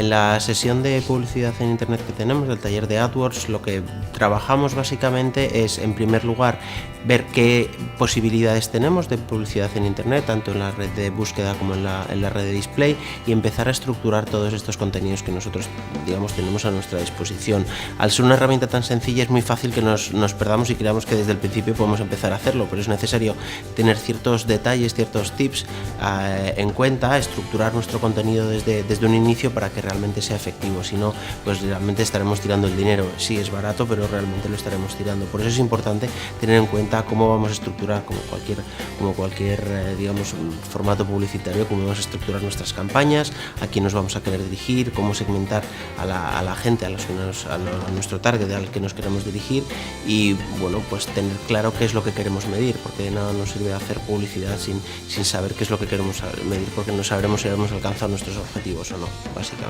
En la sesión de publicidad en Internet que tenemos, del taller de AdWords, lo que trabajamos básicamente es, en primer lugar, ver qué posibilidades tenemos de publicidad en Internet, tanto en la red de búsqueda como en la red de display, y empezar a estructurar todos estos contenidos que nosotros, digamos, tenemos a nuestra disposición. Al ser una herramienta tan sencilla, es muy fácil que nos perdamos y creamos que desde el principio podemos empezar a hacerlo, pero es necesario tener ciertos detalles, ciertos tips en cuenta, estructurar nuestro contenido desde un inicio para que realmente sea efectivo. Si no, pues realmente estaremos tirando el dinero. Sí, es barato, pero realmente lo estaremos tirando. Por eso es importante tener en cuenta cómo vamos a estructurar, como cualquier digamos, formato publicitario, cómo vamos a estructurar nuestras campañas, a quién nos vamos a querer dirigir, cómo segmentar a la gente, a nuestro target al que nos queremos dirigir, y bueno, pues tener claro qué es lo que queremos medir, porque de nada nos sirve hacer publicidad sin saber qué es lo que queremos medir, porque no sabremos si hemos alcanzado nuestros objetivos o no, básicamente.